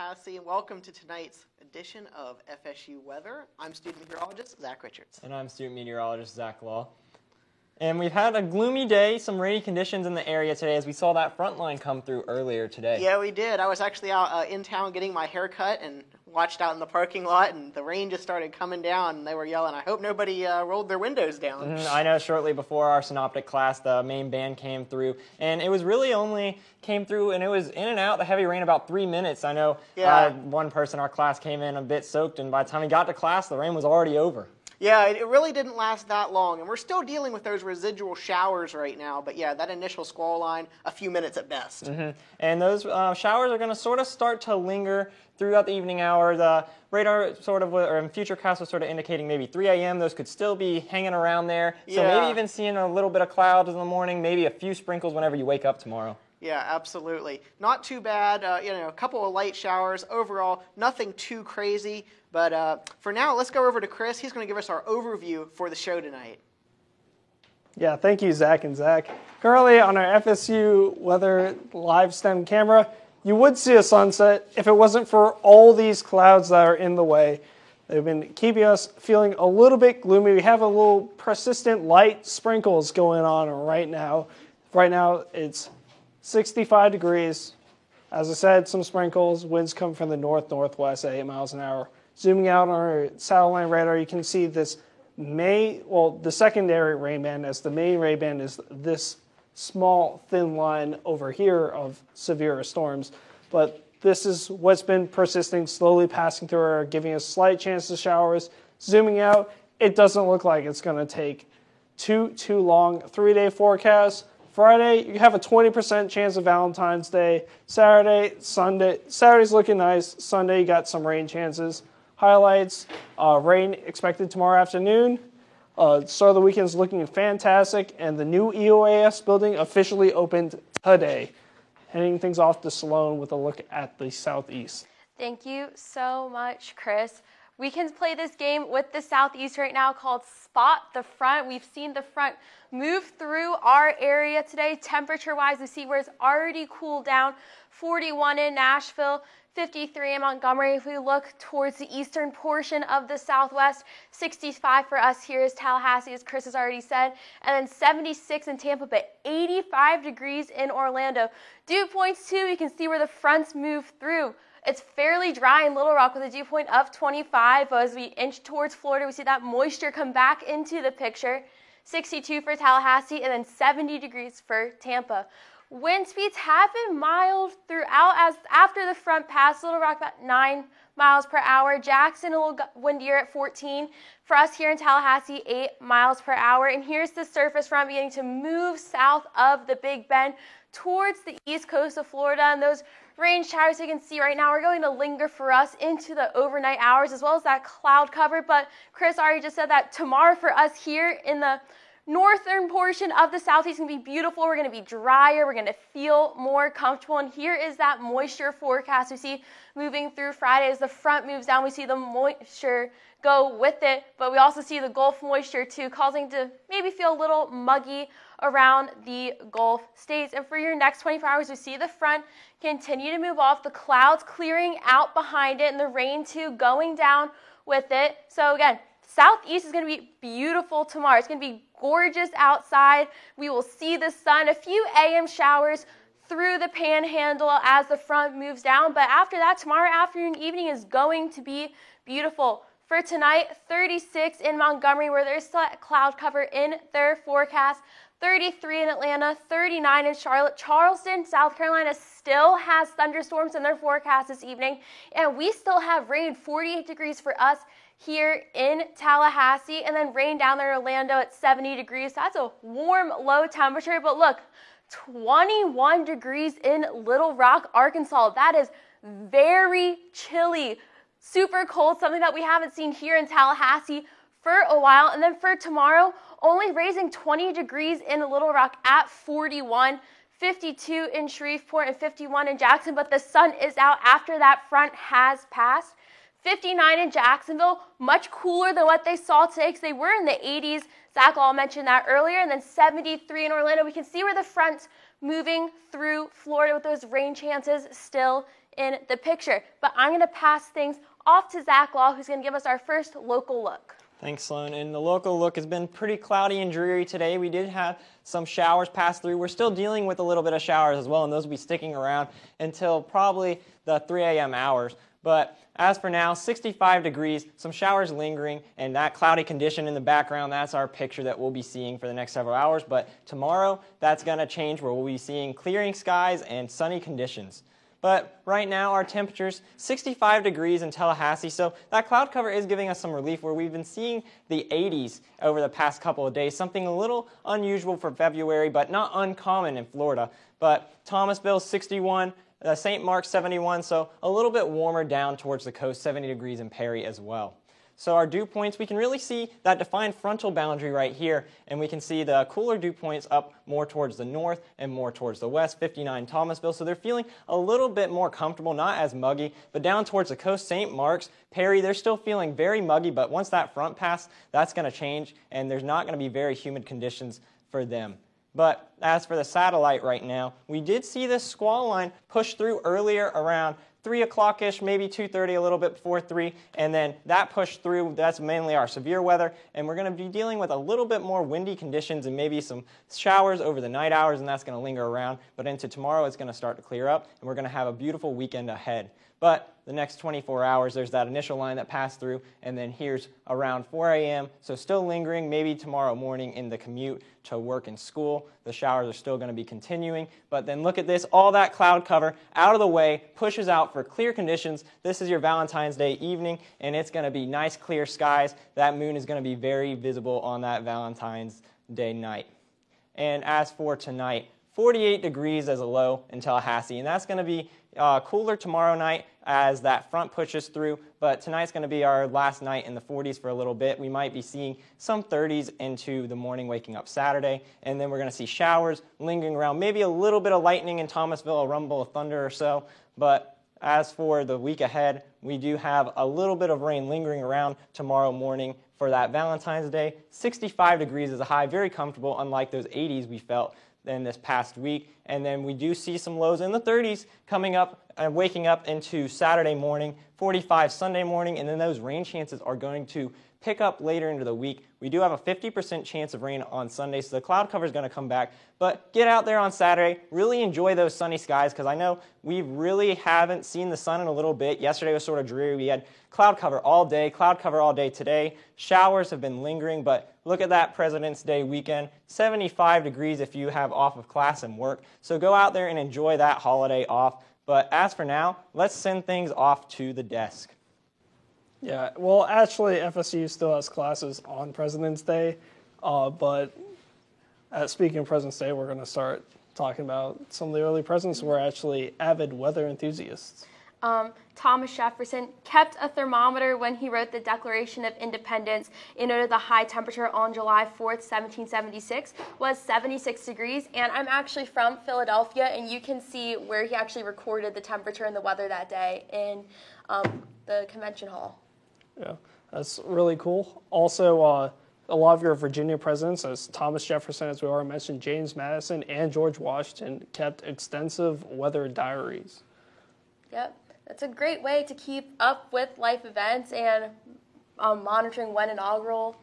Tallahassee, and welcome to tonight's edition of FSU Weather. I'm student meteorologist Zach Richards. And I'm student meteorologist Zach Law. And we've had a gloomy day, some rainy conditions in the area today as we saw that front line come through earlier today. Yeah, we did. I was actually out in town getting my hair cut and watched out in the parking lot, and the rain just started coming down, and they were yelling, I hope nobody rolled their windows down. I know shortly before our synoptic class, the main band came through, and it was really only came through, and it was in and out, the heavy rain, about 3 minutes. I know one person in our class came in a bit soaked, and by the time he got to class, the rain was already over. Yeah, it really didn't last that long, and we're still dealing with those residual showers right now, but yeah, that initial squall line, a few minutes at best. And those showers are going to sort of start to linger throughout the evening hour. The radar or in Futurecast was sort of indicating maybe 3 a.m. Those could still be hanging around there. So maybe even seeing a little bit of clouds in the morning, maybe a few sprinkles whenever you wake up tomorrow. Yeah, absolutely. Not too bad. A couple of light showers. Overall, nothing too crazy. But for now, let's go over to Chris. He's going to give us our overview for the show tonight. Yeah, thank you, Zach and Zach. Currently on our FSU Weather live STEM camera, you would see a sunset if it wasn't for all these clouds that are in the way. They've been keeping us feeling a little bit gloomy. We have a little persistent light sprinkles going on right now. Right now, it's 65 degrees. As I said, some sprinkles. Winds come from the north-northwest at 8 miles an hour. Zooming out on our satellite radar, you can see this the secondary rain band, as the main rain band is this small, thin line over here of severe storms. But this is what's been persisting, slowly passing through, giving us slight chances of showers. Zooming out, it doesn't look like it's going to take too long. 3-day forecast. Friday, you have a 20% chance of Valentine's Day. Saturday, Sunday. Saturday's looking nice. Sunday, you got some rain chances. Highlights, rain expected tomorrow afternoon. Start of the weekend's looking fantastic, and the new EOAS building officially opened today. Heading things off to Sloan with a look at the southeast. Thank you so much, Chris. We can play this game with the southeast right now called Spot the Front. We've seen the front move through our area today. Temperature-wise, we see where it's already cooled down. 41 in Nashville, 53 in Montgomery. If we look towards the eastern portion of the southwest, 65 for us here is Tallahassee, as Chris has already said, and then 76 in Tampa, but 85 degrees in Orlando. Dew points, too, you can see where the fronts move through. It's fairly dry in Little Rock with a dew point of 25, but as we inch towards Florida, we see that moisture come back into the picture. 62 for Tallahassee, and then 70 degrees for Tampa. Wind speeds have been mild throughout, as after the front passed, Little Rock about 9 miles per hour. Jackson a little windier at 14. For us here in Tallahassee, 8 miles per hour. And here's the surface front beginning to move south of the Big Bend towards the east coast of Florida. And those rain showers you can see right now are going to linger for us into the overnight hours, as well as that cloud cover. But Chris already just said that tomorrow for us here in the northern portion of the southeast is going to be beautiful. We're going to be drier. We're going to feel more comfortable. And here is that moisture forecast we see moving through Friday. As the front moves down, we see the moisture go with it. But we also see the Gulf moisture too, causing to maybe feel a little muggy around the Gulf states. And for your next 24 hours, we see the front continue to move off, the clouds clearing out behind it, and the rain too going down with it. So again, southeast is going to be beautiful tomorrow. It's going to be gorgeous outside. We will see the sun, a few AM showers through the panhandle as the front moves down. But after that, tomorrow afternoon, evening is going to be beautiful. For tonight, 36 in Montgomery, where there's still cloud cover in their forecast. 33 in Atlanta, 39 in Charlotte. Charleston, South Carolina still has thunderstorms in their forecast this evening. And we still have rain, 48 degrees for us here in Tallahassee, and then rain down there in Orlando at 70 degrees. So that's a warm, low temperature. But look, 21 degrees in Little Rock, Arkansas. That is very chilly, super cold, something that we haven't seen here in Tallahassee for a while. And then for tomorrow, only raising 20 degrees in Little Rock at 41, 52 in Shreveport, and 51 in Jackson. But the sun is out after that front has passed. 59 in Jacksonville, much cooler than what they saw today because they were in the 80s. Zach Law mentioned that earlier. And then 73 in Orlando. We can see where the front's moving through Florida with those rain chances still in the picture. But I'm going to pass things off to Zach Law, who's going to give us our first local look. Thanks, Sloan. And the local look has been pretty cloudy and dreary today. We did have some showers pass through. We're still dealing with a little bit of showers as well, and those will be sticking around until probably the 3 a.m. hours. But as for now, 65 degrees, some showers lingering, and that cloudy condition in the background, that's our picture that we'll be seeing for the next several hours. But tomorrow, that's going to change where we'll be seeing clearing skies and sunny conditions. But right now, our temperature's 65 degrees in Tallahassee, so that cloud cover is giving us some relief where we've been seeing the 80s over the past couple of days, something a little unusual for February, but not uncommon in Florida. But Thomasville, 61, St. Mark's, 71, so a little bit warmer down towards the coast, 70 degrees in Perry as well. So our dew points, we can really see that defined frontal boundary right here, and we can see the cooler dew points up more towards the north and more towards the west, 59 Thomasville. So they're feeling a little bit more comfortable, not as muggy, but down towards the coast, St. Mark's, Perry, they're still feeling very muggy, but once that front passes, that's going to change, and there's not going to be very humid conditions for them. But as for the satellite right now, we did see this squall line push through earlier around 3 o'clock-ish, maybe 2:30, a little bit before 3, and then that pushed through. That's mainly our severe weather, and we're going to be dealing with a little bit more windy conditions and maybe some showers over the night hours, and that's going to linger around. But into tomorrow, it's going to start to clear up, and we're going to have a beautiful weekend ahead. But the next 24 hours, there's that initial line that passed through, and then here's around 4 a.m., so still lingering, maybe tomorrow morning in the commute to work and school. The showers are still going to be continuing, but then look at this, all that cloud cover out of the way, pushes out for clear conditions. This is your Valentine's Day evening, and it's going to be nice clear skies. That moon is going to be very visible on that Valentine's Day night. And as for tonight, 48 degrees as a low in Tallahassee, and that's going to be cooler tomorrow night as that front pushes through, but tonight's going to be our last night in the 40s for a little bit. We might be seeing some 30s into the morning waking up Saturday, and then we're going to see showers lingering around, maybe a little bit of lightning in Thomasville, a rumble of thunder or so, but as for the week ahead, we do have a little bit of rain lingering around tomorrow morning for that Valentine's Day. 65 degrees is a high, very comfortable, unlike those 80s we felt in this past week. And then we do see some lows in the 30s coming up and waking up into Saturday morning, 45 Sunday morning, and then those rain chances are going to pick up later into the week. We do have a 50% chance of rain on Sunday, so the cloud cover is going to come back. But get out there on Saturday, really enjoy those sunny skies, because I know we really haven't seen the sun in a little bit. Yesterday was sort of dreary. We had cloud cover all day today. Showers have been lingering, but look at that President's Day weekend, 75 degrees if you have off of class and work. So go out there and enjoy that holiday off. But as for now, let's send things off to the desk. Yeah, well, actually, FSU still has classes on President's Day, but speaking of President's Day, we're going to start talking about some of the early presidents who were actually avid weather enthusiasts. Thomas Jefferson kept a thermometer when he wrote the Declaration of Independence. It noted the high temperature on July 4th, 1776 was 76 degrees. And I'm actually from Philadelphia, and you can see where he actually recorded the temperature and the weather that day in the convention hall. Yeah, that's really cool. Also, a lot of your Virginia presidents, as Thomas Jefferson, as we already mentioned, James Madison, and George Washington, kept extensive weather diaries. Yep. That's a great way to keep up with life events and monitoring when inaugural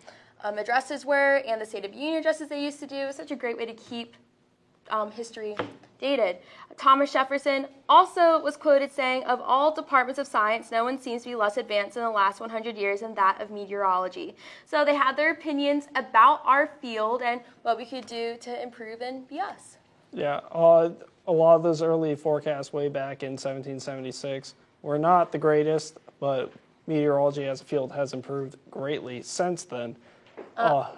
addresses were and the State of Union addresses they used to do. It's such a great way to keep history dated. Thomas Jefferson also was quoted saying, "Of all departments of science, no one seems to be less advanced in the last 100 years than that of meteorology." So they had their opinions about our field and what we could do to improve and be us. Yeah, a lot of those early forecasts way back in 1776 were not the greatest, but meteorology as a field has improved greatly since then.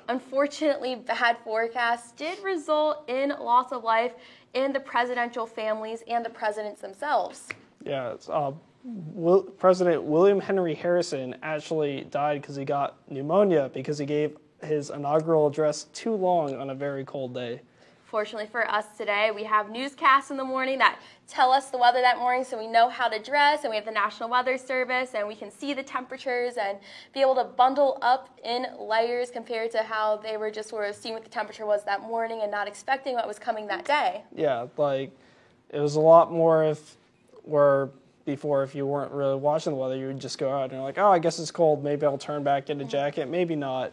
Unfortunately, bad forecasts did result in loss of life in the presidential families and the presidents themselves. Yeah, President William Henry Harrison actually died because he got pneumonia because he gave his inaugural address too long on a very cold day. Fortunately for us today, we have newscasts in the morning that tell us the weather that morning so we know how to dress, and we have the National Weather Service, and we can see the temperatures and be able to bundle up in layers compared to how they were just sort of seeing what the temperature was that morning and not expecting what was coming that day. Yeah, like it was a lot more if we're before, if you weren't really watching the weather, you would just go out and you're like, oh, I guess it's cold. Maybe I'll turn back, get a jacket. Maybe not.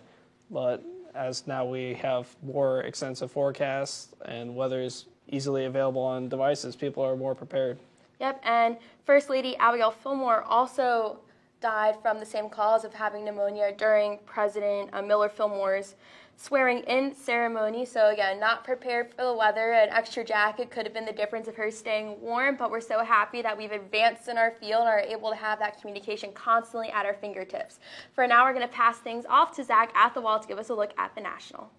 But as now we have more extensive forecasts and weather is easily available on devices, people are more prepared. Yep, and First Lady Abigail Fillmore also died from the same cause of having pneumonia during President Millard Fillmore's swearing-in ceremony. So again, not prepared for the weather. An extra jacket could have been the difference of her staying warm, but we're so happy that we've advanced in our field and are able to have that communication constantly at our fingertips. For now, we're going to pass things off to Zach at the wall to give us a look at the National.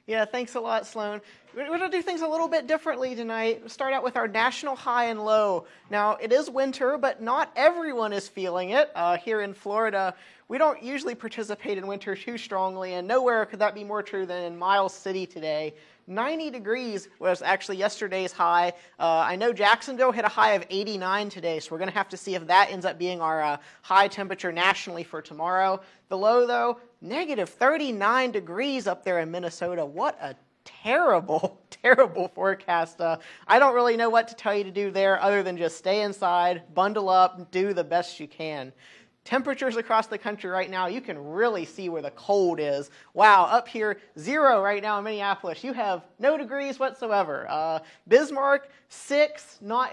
Yeah, thanks a lot, Sloan. We're going to do things a little bit differently tonight. We'll start out with our national high and low. Now, it is winter, but not everyone is feeling it. Here in Florida, we don't usually participate in winter too strongly, and nowhere could that be more true than in Miles City today. 90 degrees was actually yesterday's high. I know Jacksonville hit a high of 89 today, so we're going to have to see if that ends up being our high temperature nationally for tomorrow. The low, though, negative 39 degrees up there in Minnesota. What a terrible, terrible forecast. I don't really know what to tell you to do there other than just stay inside, bundle up, do the best you can. Temperatures across the country right now, you can really see where the cold is. Wow, up here, 0 right now in Minneapolis. You have no degrees whatsoever. Bismarck, 6, not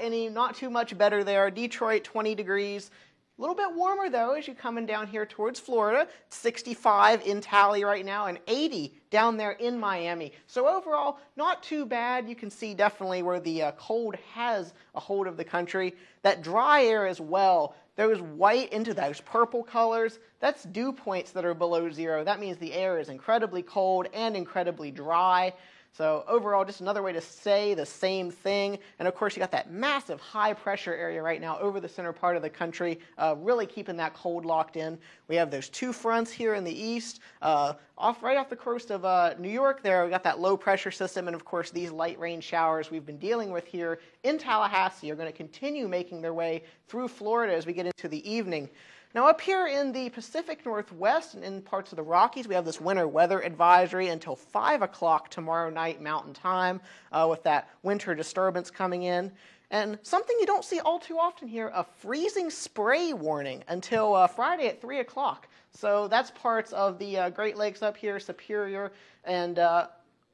too much better there. Detroit, 20 degrees. A little bit warmer, though, as you're coming down here towards Florida. 65 in Tally right now and 80 down there in Miami. So overall, not too bad. You can see definitely where the cold has a hold of the country. That dry air as well, those white into those purple colors, that's dew points that are below 0. That means the air is incredibly cold and incredibly dry. So overall, just another way to say the same thing. And of course, you got that massive high pressure area right now over the center part of the country, really keeping that cold locked in. We have those 2 fronts here in the east, right off the coast of New York there. We got that low pressure system, and of course, these light rain showers we've been dealing with here in Tallahassee are going to continue making their way through Florida as we get into the evening. Now up here in the Pacific Northwest and in parts of the Rockies, we have this winter weather advisory until 5 o'clock tomorrow night Mountain Time with that winter disturbance coming in. And something you don't see all too often here, a freezing spray warning until Friday at 3 o'clock. So that's parts of the Great Lakes up here, Superior, and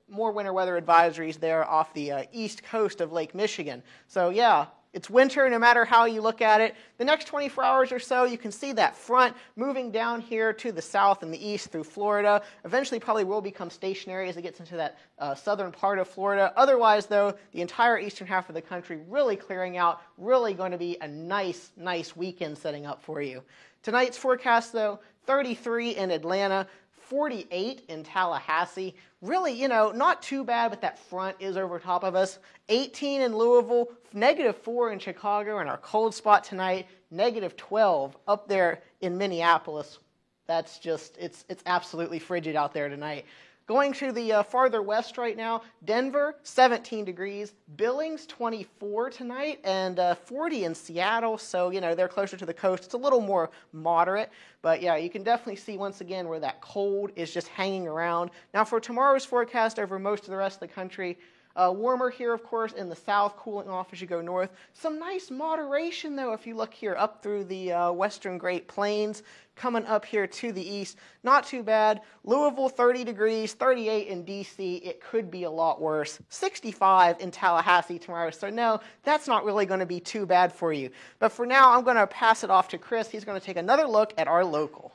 more winter weather advisories there off the east coast of Lake Michigan. So yeah, it's winter no matter how you look at it. The next 24 hours or so, you can see that front moving down here to the south and the east through Florida. Eventually probably will become stationary as it gets into that southern part of Florida. Otherwise, though, the entire eastern half of the country really clearing out, really going to be a nice, nice weekend setting up for you. Tonight's forecast, though, 33 in Atlanta, 48 in Tallahassee. Really, not too bad, but that front is over top of us. 18 in Louisville, -4 in Chicago, and our cold spot tonight, -12 up there in Minneapolis. That's just, it's absolutely frigid out there tonight. Going to the farther west right now, Denver, 17 degrees, Billings, 24 tonight, and 40 in Seattle. So, they're closer to the coast. It's a little more moderate. But, yeah, you can definitely see once again where that cold is just hanging around. Now, for tomorrow's forecast over most of the rest of the country, warmer here, of course, in the south, cooling off as you go north. Some nice moderation, though, if you look here up through the western Great Plains, coming up here to the east. Not too bad. Louisville, 30 degrees, 38 in D.C. It could be a lot worse. 65 in Tallahassee tomorrow. So, no, that's not really going to be too bad for you. But for now, I'm going to pass it off to Chris. He's going to take another look at our local.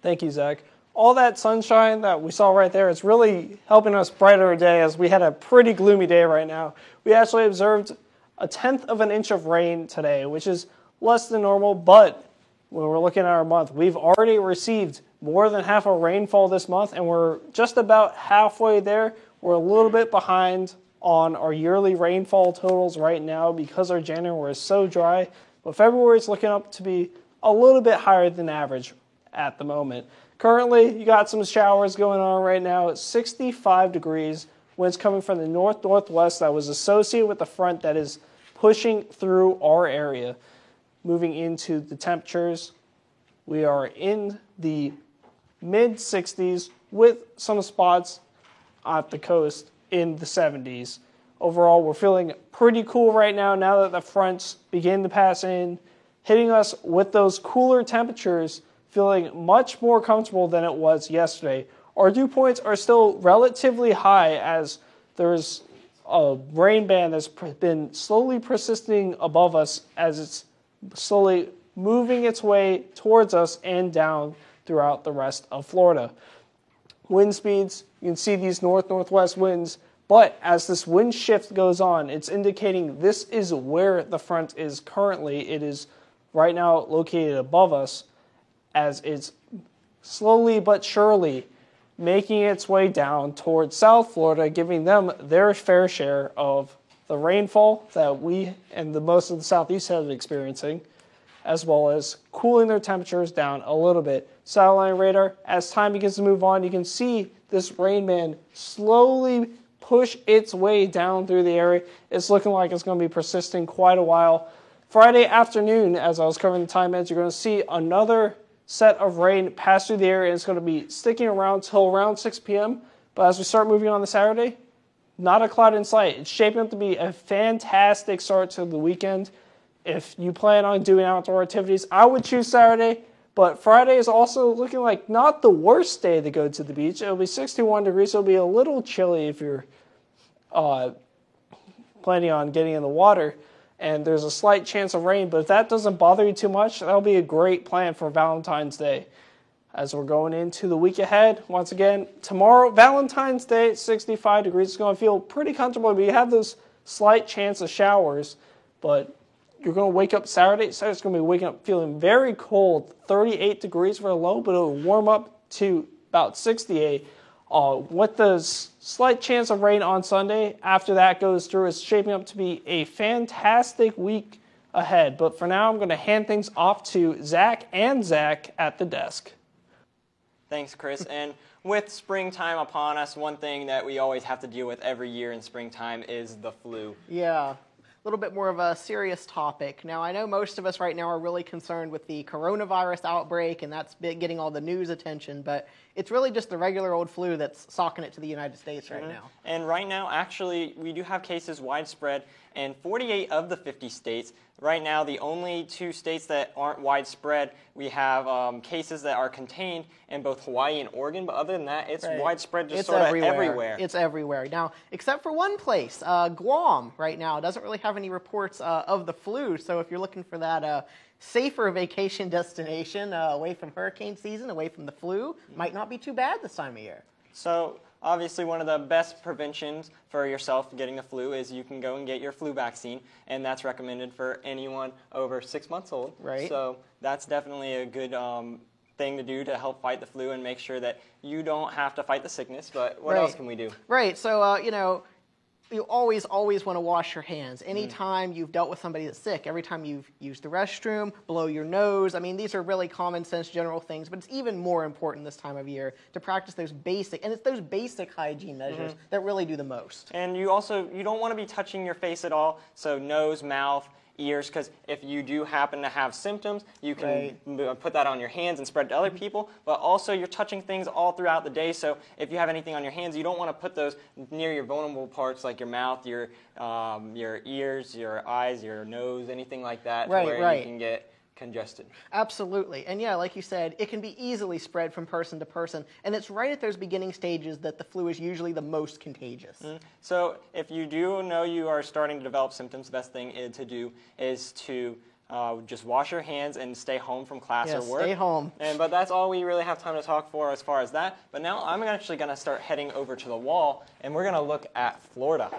Thank you, Zach. All that sunshine that we saw right there is really helping us brighter a day as we had a pretty gloomy day right now. We actually observed 1/10 of an inch of rain today, which is less than normal, but when we're looking at our month, we've already received more than half a rainfall this month, and we're just about halfway there. We're a little bit behind on our yearly rainfall totals right now because our January is so dry, but February is looking up to be a little bit higher than average at the moment. Currently, you got some showers going on right now. It's 65 degrees. Winds coming from the north-northwest that was associated with the front that is pushing through our area. Moving into the temperatures, we are in the mid-60s with some spots at the coast in the 70s. overall, we're feeling pretty cool right now that the fronts begin to pass in, hitting us with those cooler temperatures, feeling much more comfortable than it was yesterday. Our dew points are still relatively high as there's a rain band that's been slowly persisting above us as it's slowly moving its way towards us and down throughout the rest of Florida. Wind speeds, you can see these north-northwest winds, but as this wind shift goes on, it's indicating this is where the front is currently. It is right now located above us as it's slowly but surely making its way down towards South Florida, giving them their fair share of the rainfall that we and most of the Southeast have been experiencing, as well as cooling their temperatures down a little bit. Satellite radar, as time begins to move on, you can see this rain band slowly push its way down through the area. It's looking like it's going to be persisting quite a while. Friday afternoon, as I was covering the time bands, you're going to see another set of rain pass through the area. It's going to be sticking around till around 6 p.m. But as we start moving on to Saturday, not a cloud in sight. It's shaping up to be a fantastic start to the weekend. If you plan on doing outdoor activities, I would choose Saturday. But Friday is also looking like not the worst day to go to the beach. It'll be 61 degrees. So it'll be a little chilly if you're planning on getting in the water. And there's a slight chance of rain, but if that doesn't bother you too much, that'll be a great plan for Valentine's Day. As we're going into the week ahead, once again, tomorrow, Valentine's Day, 65 degrees. It's going to feel pretty comfortable, but you have those slight chance of showers. But you're going to wake up Saturday. Saturday's going to be waking up feeling very cold, 38 degrees for a low, but it'll warm up to about 68. With the slight chance of rain on Sunday, after that goes through, it's shaping up to be a fantastic week ahead. But for now, I'm going to hand things off to Zach at the desk. Thanks, Chris. And with springtime upon us, one thing that we always have to deal with every year in springtime is the flu. Yeah. A little bit more of a serious topic. Now, I know most of us right now are really concerned with the coronavirus outbreak, and that's been getting all the news attention, but it's really just the regular old flu that's socking it to the United States right now. And right now, actually, we do have cases widespread in 48 of the 50 states. Right now, the only 2 states that aren't widespread, we have cases that are contained in both Hawaii and Oregon, but other than that, it's widespread just sort of everywhere. It's everywhere. Now, except for one place, Guam right now doesn't really have any reports of the flu, so if you're looking for that safer vacation destination away from hurricane season, away from the flu, might not be too bad this time of year. So obviously one of the best preventions for yourself getting the flu is you can go and get your flu vaccine, and that's recommended for anyone over 6 months old. Right. So that's definitely a good thing to do to help fight the flu and make sure that you don't have to fight the sickness. But what else can we do? Right. So, you always want to wash your hands. Anytime you've dealt with somebody that's sick, every time you've used the restroom, blow your nose. I mean, these are really common sense general things, but it's even more important this time of year to practice those basic, and it's those basic hygiene measures that really do the most. And you don't want to be touching your face at all, so nose, mouth, ears, because if you do happen to have symptoms, you can put that on your hands and spread to other people, but also you're touching things all throughout the day, so if you have anything on your hands, you don't want to put those near your vulnerable parts like your mouth, your ears, your eyes, your nose, anything like that, where you can get congested. Absolutely. And yeah, like you said, it can be easily spread from person to person, and it's right at those beginning stages that the flu is usually the most contagious. So if you do know you are starting to develop symptoms, the best thing to do is to just wash your hands and stay home from class or work. Stay home. But that's all we really have time to talk for as far as that. But now I'm actually going to start heading over to the wall, and we're going to look at Florida.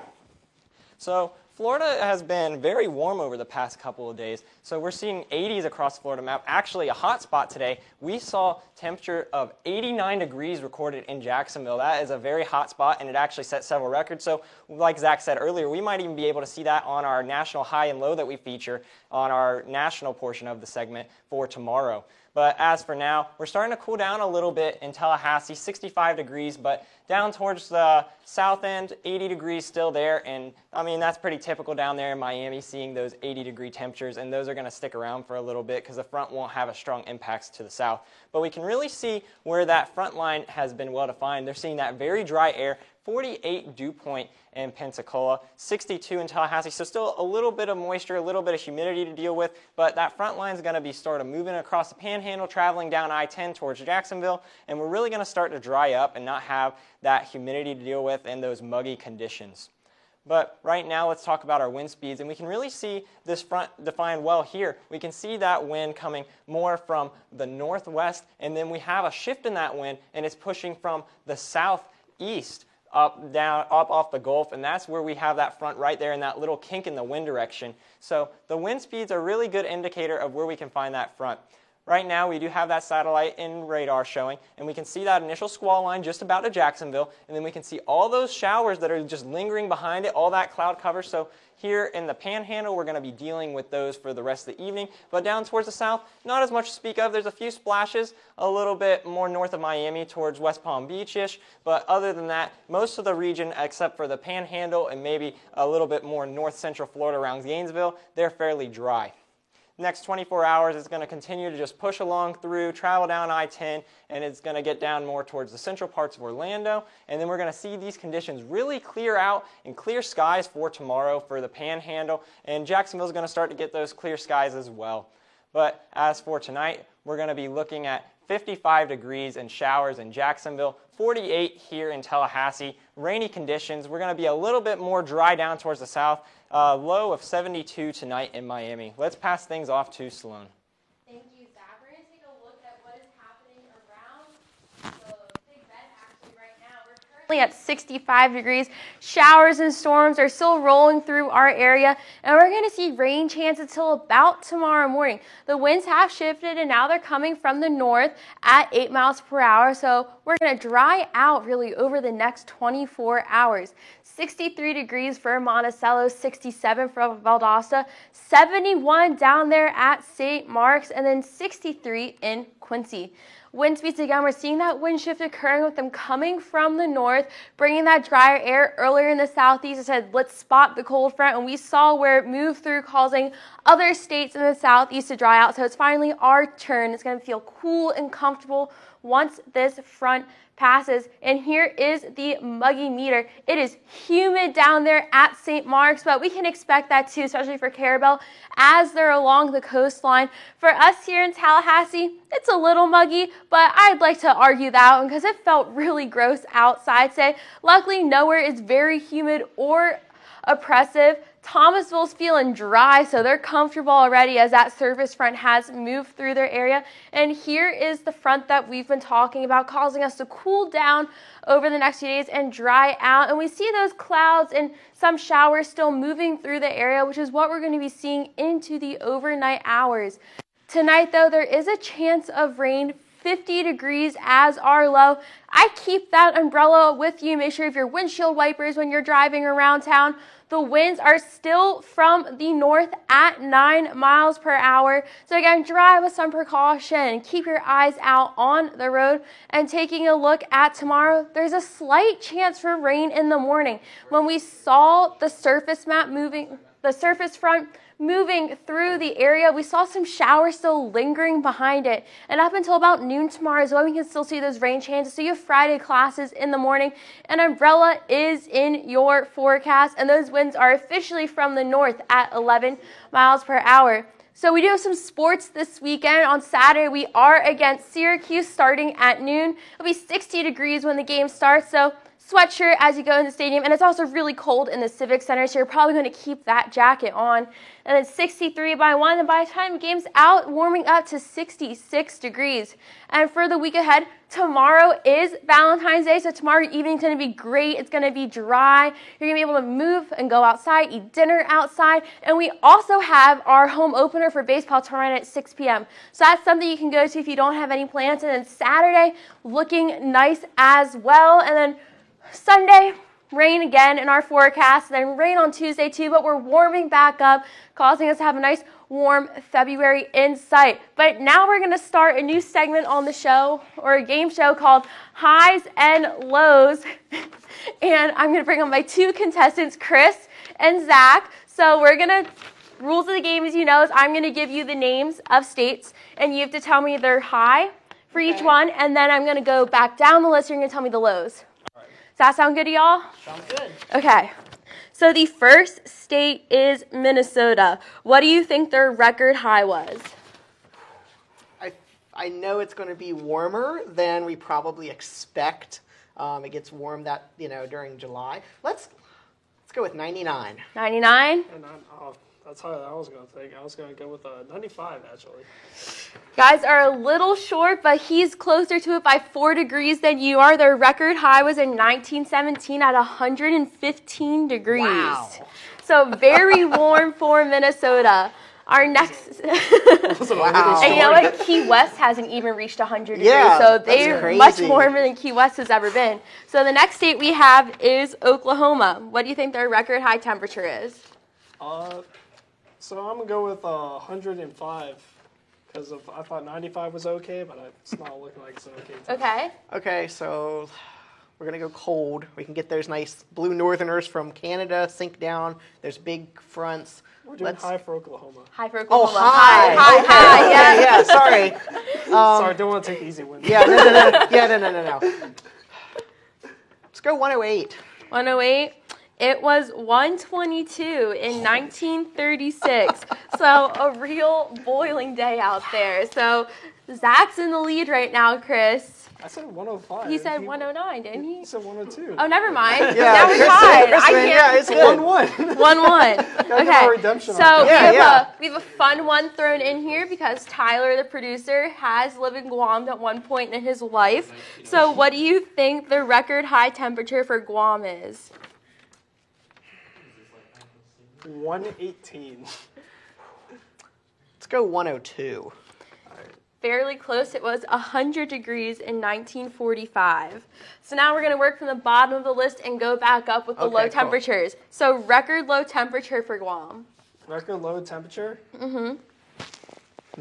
So Florida has been very warm over the past couple of days, so we're seeing 80s across the Florida map. Actually, a hot spot today, we saw temperature of 89 degrees recorded in Jacksonville. That is a very hot spot, and it actually set several records. So like Zach said earlier, we might even be able to see that on our national high and low that we feature on our national portion of the segment for tomorrow. But as for now, we're starting to cool down a little bit in Tallahassee, 65 degrees, but down towards the south end, 80 degrees still there. And I mean, that's pretty typical down there in Miami, seeing those 80-degree temperatures, and those are going to stick around for a little bit because the front won't have a strong impacts to the south. But we can really see where that front line has been well defined. They're seeing that very dry air 48 Dew Point in Pensacola, 62 in Tallahassee. So still a little bit of moisture, a little bit of humidity to deal with, but that front line is going to be sort of moving across the Panhandle, traveling down I-10 towards Jacksonville, and we're really going to start to dry up and not have that humidity to deal with and those muggy conditions. But right now, let's talk about our wind speeds, and we can really see this front defined well here. We can see that wind coming more from the northwest, and then we have a shift in that wind, and it's pushing from the southeast up off the Gulf, and that's where we have that front right there in that little kink in the wind direction. So the wind speeds are a really good indicator of where we can find that front. Right now, we do have that satellite and radar showing, and we can see that initial squall line just about to Jacksonville, and then we can see all those showers that are just lingering behind it, all that cloud cover. So here in the Panhandle, we're going to be dealing with those for the rest of the evening, but down towards the south, not as much to speak of. There's a few splashes a little bit more north of Miami towards West Palm Beach-ish, but other than that, most of the region, except for the Panhandle and maybe a little bit more north-central Florida around Gainesville, they're fairly dry. Next 24 hours, it's going to continue to just push along through, travel down I-10, and it's going to get down more towards the central parts of Orlando. And then we're going to see these conditions really clear out and clear skies for tomorrow for the Panhandle. And Jacksonville's going to start to get those clear skies as well. But as for tonight, we're going to be looking at 55 degrees and showers in Jacksonville, 48 here in Tallahassee, rainy conditions. We're going to be a little bit more dry down towards the south, low of 72 tonight in Miami. Let's pass things off to Sloan. Thank you, Zach. We're going to take a look at what is happening around the Big Bend actually right now. We're currently at 65 degrees. Showers and storms are still rolling through our area, and we're going to see rain chance until about tomorrow morning. The winds have shifted, and now they're coming from the north at 8 miles per hour, so we're going to dry out really over the next 24 hours. 63 degrees for Monticello, 67 for Valdosta, 71 down there at St. Mark's, and then 63 in Quincy. Wind speeds again, we're seeing that wind shift occurring with them coming from the north, bringing that drier air earlier in the southeast. I said, let's spot the cold front, and we saw where it moved through, causing other states in the southeast to dry out. So it's finally our turn. It's going to feel cool and comfortable once this front passes. And here is the muggy meter. It is humid down there at St. Mark's, but we can expect that too, especially for Carabel as they're along the coastline. For us here in Tallahassee, it's a little muggy, but I'd like to argue that one because it felt really gross outside today. Luckily, nowhere is very humid or oppressive. Thomasville's feeling dry, so they're comfortable already as that surface front has moved through their area. And here is the front that we've been talking about, causing us to cool down over the next few days and dry out. And we see those clouds and some showers still moving through the area, which is what we're going to be seeing into the overnight hours. Tonight, though, there is a chance of rain. 50 degrees as our low. I keep that umbrella with you. Make sure you have your windshield wipers when you're driving around town. The winds are still from the north at 9 miles per hour. So again, drive with some precaution. Keep your eyes out on the road. And taking a look at tomorrow, there's a slight chance for rain in the morning. When we saw the surface front moving through the area, we saw some showers still lingering behind it. And up until about noon tomorrow is when we can still see those rain chances. So you have Friday classes in the morning. An umbrella is in your forecast, and those winds are officially from the north at 11 miles per hour. So we do have some sports this weekend. On Saturday, we are against Syracuse starting at noon. It'll be 60 degrees when the game starts, so sweatshirt as you go in the stadium, and it's also really cold in the Civic Center, so you're probably going to keep that jacket on. And then 63 by 1, and by the time the game's out, warming up to 66 degrees. And for the week ahead, tomorrow is Valentine's Day, so tomorrow evening's going to be great. It's going to be dry. You're going to be able to move and go outside, eat dinner outside, and we also have our home opener for baseball tomorrow night at 6 p.m. So that's something you can go to if you don't have any plans. And then Saturday, looking nice as well. And then Sunday, rain again in our forecast, and then rain on Tuesday too, but we're warming back up, causing us to have a nice warm February in sight. But now we're going to start a new segment on the show, or a game show called Highs and Lows. And I'm going to bring on my two contestants, Chris and Zach. So rules of the game, as you know, is I'm going to give you the names of states, and you have to tell me their high for each one, and then I'm going to go back down the list, and you're going to tell me the lows. that sound good to y'all? Sounds good. Okay. So the first state is Minnesota. What do you think their record high was? I know it's going to be warmer than we probably expect. It gets warm during July. Let's go with 99. 99? That's higher than I was going to think. I was going to go with 95, actually. Guys are a little short, but he's closer to it by 4 degrees than you are. Their record high was in 1917 at 115 degrees. Wow. So very warm for Minnesota. Our next, Wow. and you know what? Key West hasn't even reached 100 degrees, Yeah, so that's they're crazy. much warmer than Key West has ever been. So the next state we have is Oklahoma. What do you think their record high temperature is? So I'm going to go with 105 because I thought 95 was okay, but it's not looking like it's okay. Okay. Okay, so we're going to go cold. We can get those nice blue northerners from Canada sink down. There's big fronts. We're doing high for Oklahoma. High for Oh, Oklahoma. high. High, Okay, high, okay, yeah. yeah, sorry. Sorry, don't want to take the easy win. Yeah, no. Yeah, no. Let's go 108. 108. It was 122 in 1936. So a real boiling day out there. So Zach's in the lead right now, Chris. I said 105. He said 109, didn't he? He said 102. Oh, never mind. Yeah, Now we're Chris- tied. Chris I win. can't. Yeah, it's good. 1-1. 1-1. Gotta give Okay. a redemption So on that. Yeah. we have a fun one thrown in here because Tyler, the producer, has lived in Guam at one point in his life. So what do you think the record high temperature for Guam is? 118. Let's go 102. Fairly close. It was 100 degrees in 1945. So now we're going to work from the bottom of the list and go back up with the Okay, low cool. temperatures. So record low temperature for Guam. Record low temperature? Mm-hmm.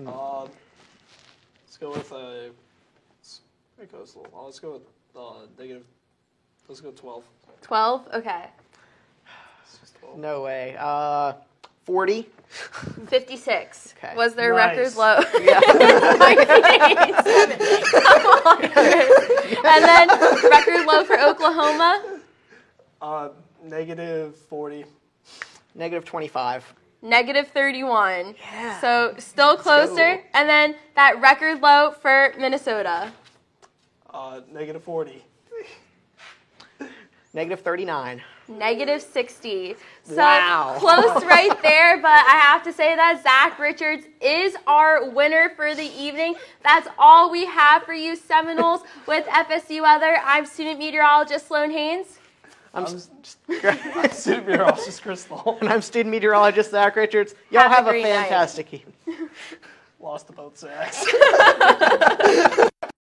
Let's go with it goes a little. Let's go with negative. Let's go 12. 12? Okay. It's just 12. No way. 40. 56 Okay. was their Nice. record low. Yeah. 1987. Come on, Chris. And then record low for Oklahoma, Negative 40. Negative 25. negative 31. Yeah. So still closer. go. And then that record low for Minnesota. Negative 40. Negative 39. Negative 60. So Wow. close right there, but I have to say that Zach Richards is our winner for the evening. That's all we have for you Seminoles with FSU weather. I'm student meteorologist Sloan Haynes. I'm Student meteorologist Crystal. and I'm student meteorologist Zach Richards. Y'all Have a have a great night. fantastic evening. Lost to both sacks.